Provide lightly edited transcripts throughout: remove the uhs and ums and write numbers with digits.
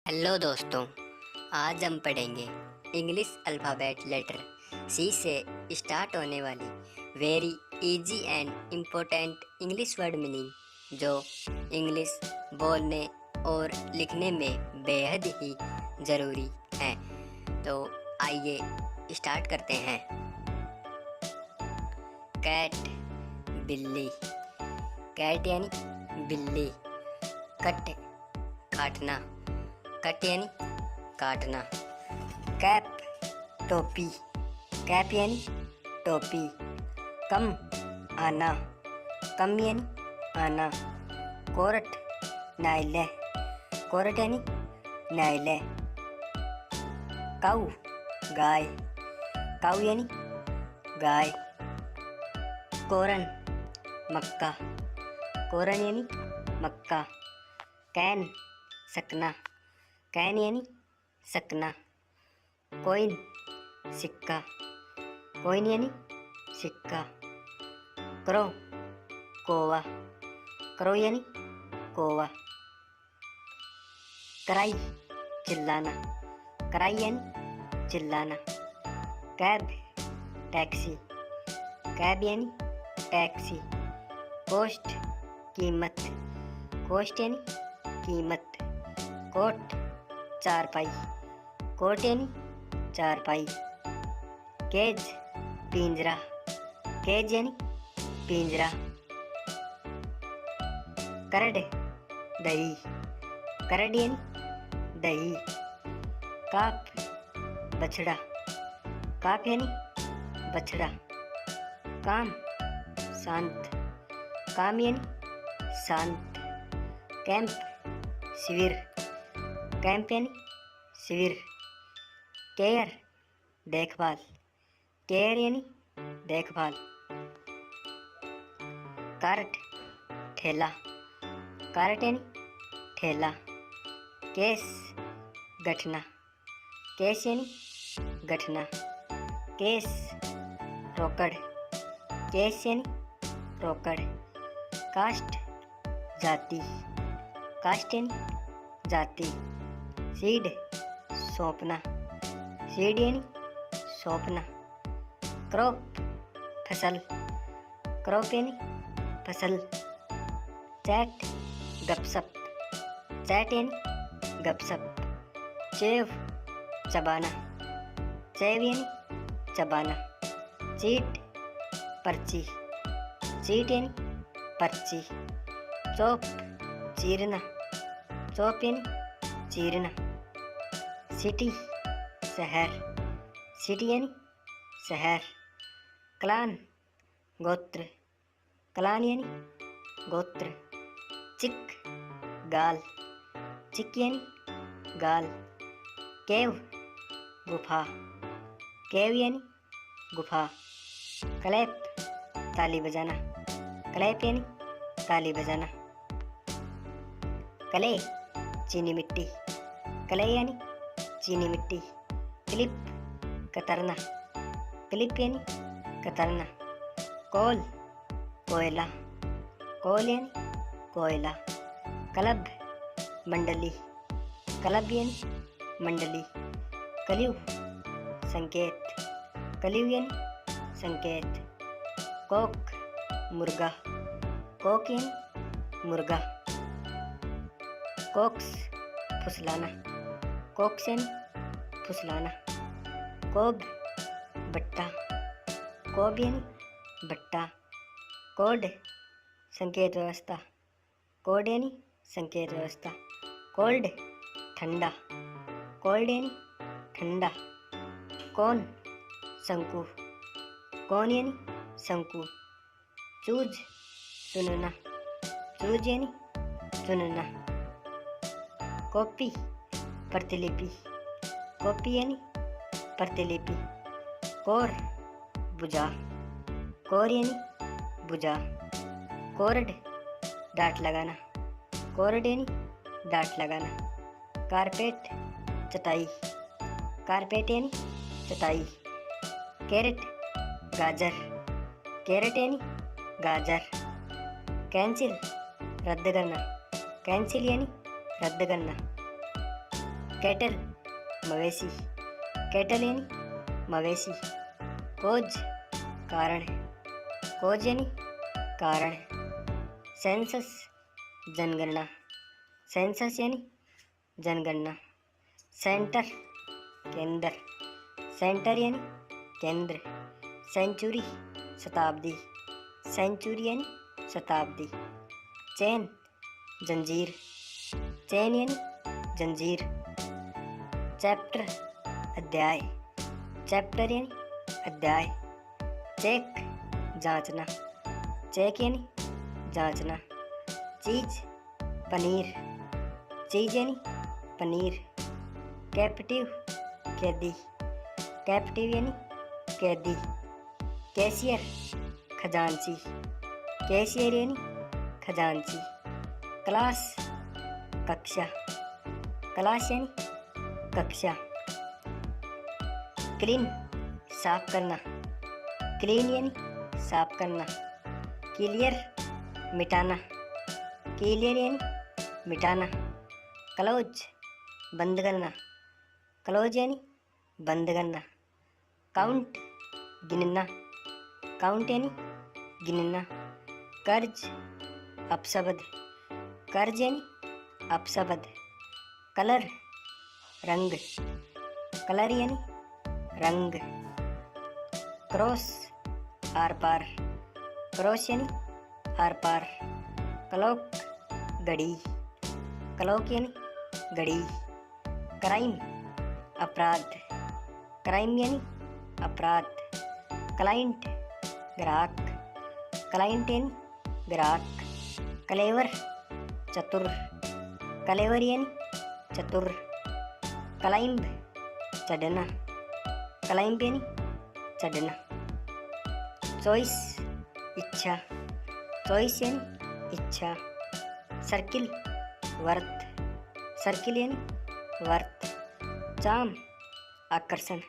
Hello दोस्तों, आज हम पढ़ेंगे इंग्लिश अल्फ़ाबेट लेटर सी से स्टार्ट होने वाली very easy and important English word meaning जो इंग्लिश बोलने और लिखने में बेहद ही ज़रूरी है। तो आइए स्टार्ट करते हैं। कैट, बिल्ली। कैट यानी बिल्ली। कट, काटना। कट यानी काटना। कैप, टोपी। कैप यानी टोपी। कम, आना। कम यानी आना। कोरट, नाइले। कोरट यानी नाइले। काऊ, गाय। काऊ यानी गाय। कोरन, मक्का। कोरन यानी मक्का। कैन, सकना। कैन यानी सकना। कॉइन, सिक्का। कॉइन यानी सिक्का। क्रो, कौवा। क्रो यानी कौवा। कराई, चिल्लाना। कराई यानी चिल्लाना। Cab, taxi. कैब यानी टैक्सी। कोस्ट, कीमत। कोस्ट यानी कीमत। कोट, चारपाई। कोट यानी चारपाई। केज, पिंजरा। केज यानी पिंजरा। करड, दही। करड यानी दही। काप, बछड़ा। काप यानी बछड़ा। काम, शांत। काम यानी शांत। कैंप, शिविर। कैंप यानी शिविर। केयर, देखभाल। केयर यानी देखभाल। कार्ट, ठेला। कार्ट यानी ठेला। केस, गठना। केस यानी गठना। केस, रोकड़। केस यानी रोकड़। कास्ट, जाति। कास्ट यानी जाति। सीड, सौंपना। सीड यानी सौंपना। क्रॉप, फसल। क्रॉप यानी फसल। चैट, गपशप। चैट यानी गपशप। चेव, चबाना। चेव यानी चबाना। चीट, पर्ची। चीट यानी पर्ची। चौप, चीरना। चौप यानी चीरना। सिटी, शहर। सिटी यानी शहर। क्लान, गोत्र। क्लान यानी गोत्र। चिक, गाल। चिक यानी गाल। केव, गुफा। केव यानी गुफा। क्लैप, ताली बजाना। क्लैप यानी ताली बजाना। क्ले, चीनी मिट्टी। क्ले यानी चीनी मिट्टी। क्लिप, कतरना। क्लिप यानी कतरना। कोल, कोयला। कोल यानी कोयला। क्लब, मंडली। क्लब यानी मंडली। कलियुग, संकेत। कलियुग यानी संकेत। कोक, मुर्गा। कोक यानी मुर्गा। कोक्स, फुसलाना। कोक्स यानी फुसलाना। कोब, बट्टा। कोब यानी बट्टा। कोड, संकेत व्यवस्था। कोड यानी संकेत व्यवस्था। कोल्ड, ठंडा। कोल्ड यानी ठंडा। कौन, शंकु। कौन यानी शंकु। चूज, चुनना। चूज यानी चुनना। कॉपी, प्रतिलिपि। कॉपी यानी प्रतिलिपि। कोर, बुझा। कोर यानी बुझा। कोरड, डांट लगाना। कोरड यानी डांट लगाना। कारपेट, चटाई। कारपेट यानी चटाई। कैरेट, गाजर। कैरेट यानी गाजर। कैंसिल, रद्द करना। कैंसिल यानी रद्द करना। कैटल मवेशी, कैटल यानी मवेशी। कोज कारण, कोज यानी कारण। सेंसस जनगणना, सेंसस यानी जनगणना। सेंटर केंद्र, सेंटर यानी केंद्र। सेंचुरी शताब्दी, सेंचुरी यानी शताब्दी। चेन जंजीर, चेन यानी जंजीर। चैप्टर अध्याय, चैप्टर यानी अध्याय। चेक जांचना, चेक यानी जांचना। चीज पनीर, चीज यानी पनीर। कैप्टिव कैदी, कैप्टिव यानी कैदी। कैशियर खजांची, कैशियर यानी खजांची। क्लास कक्षा, क्लास यानी कक्षा। क्लीन साफ करना, क्लीन यानी साफ करना। क्लियर मिटाना, क्लियर यानी मिटाना। क्लोज बंद करना, क्लोज यानी बंद करना। काउंट गिनना, काउंट यानी गिनना। कर्ज अपशब्द, कर्ज यानी अपशब्द। कलर रंग, कलर यानी रंग। क्रॉस आर पार, क्रॉस यानी आर पार। क्लॉक घड़ी, क्लॉक यानी घड़ी। क्राइम अपराध, क्राइम यानी अपराध। क्लाइंट ग्राहक, क्लाइंट यानी ग्राहक। क्लेवर चतुर, क्लेवर यानी चतुर। क्लाइंब चढ़ना, क्लाइंब यानी चढ़ना। चॉइस इच्छा, चॉइस यानी इच्छा। सर्किल वर्त, सर्किल यानी वर्त। चाम आकर्षण,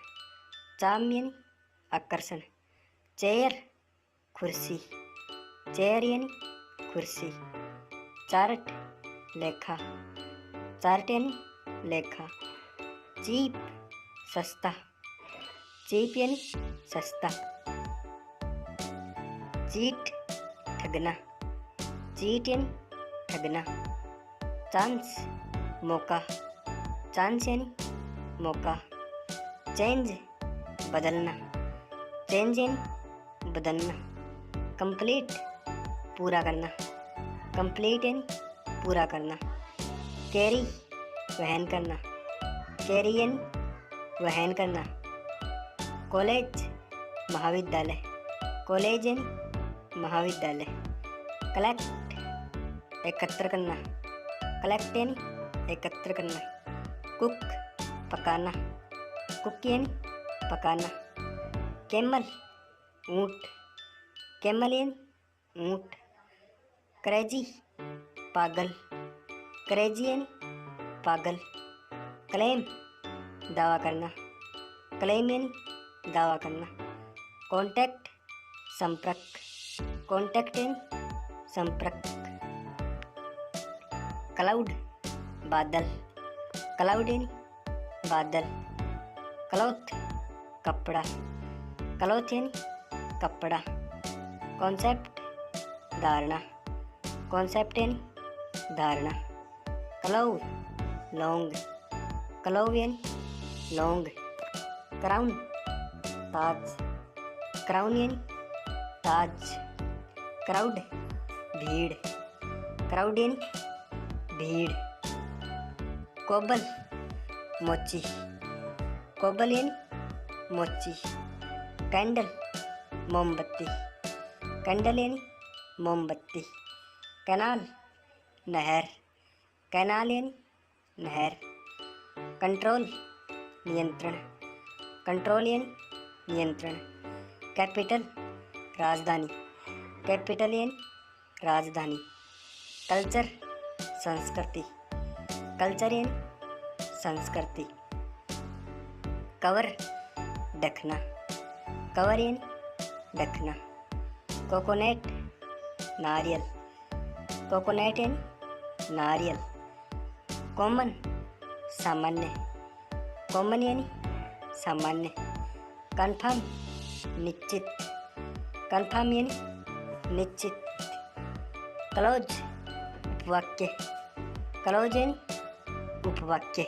चाम यानी आकर्षण। चेयर कुर्सी, चेयर यानी कुर्सी। चार्ट लेखा, चार्ट यानी लेखा। चीप सस्ता, चीप यानी सस्ता। चीट ठगना, चीट यानी ठगना। चांस मौका, चांस यानी मौका। चेंज बदलना, चेंज यानी बदलना। कंप्लीट पूरा करना, कंप्लीट यानी पूरा करना। कैरी वहन करना, कैरी यानी वहन करना। कॉलेज महाविद्यालय, कॉलेज यानी महाविद्यालय। कलेक्ट एकत्र करना, कलेक्ट यानी एकत्र करना। कुक पकाना, कुक यानी पकाना। कैमल ऊँट, कैमल यानी ऊँट। क्रेजी पागल, क्रेजी यानी पागल। क्लेम दावा करना, क्लेम यानी दावा करना। कॉन्टैक्ट संपर्क, कॉन्टैक्ट यानी संपर्क। क्लाउड बादल, क्लाउड यानी बादल। क्लॉथ कपड़ा, क्लॉथ यानी कपड़ा। कॉन्सेप्ट धारणा, कॉन्सेप्ट यानी धारणा। क्लोव लौंग, क्लोव यानी लौंग। क्राउन ताज, क्राउन यानी ताज। क्राउड भीड़, क्राउड यानी भीड़। कोबल मोची, कोबल यानी मोची। कैंडल मोमबत्ती, कैंडल यानी मोमबत्ती। कैनाल नहर, कैनाल यानी नहर। कंट्रोल नियंत्रण, कंट्रोल यानी नियंत्रण। कैपिटल राजधानी, कैपिटल यानी राजधानी। कल्चर संस्कृति, कल्चर यानी संस्कृति। कवर ढकना, कवर यानी ढकना। कोकोनट नारियल, कोकोनट यानी नारियल। कॉमन सामान्य। कॉमन यानी सामान्य। कन्फर्म निश्चित। कन्फर्म यानी निश्चित। क्लोज उपवाक्य। क्लोज यानी उपवाक्य।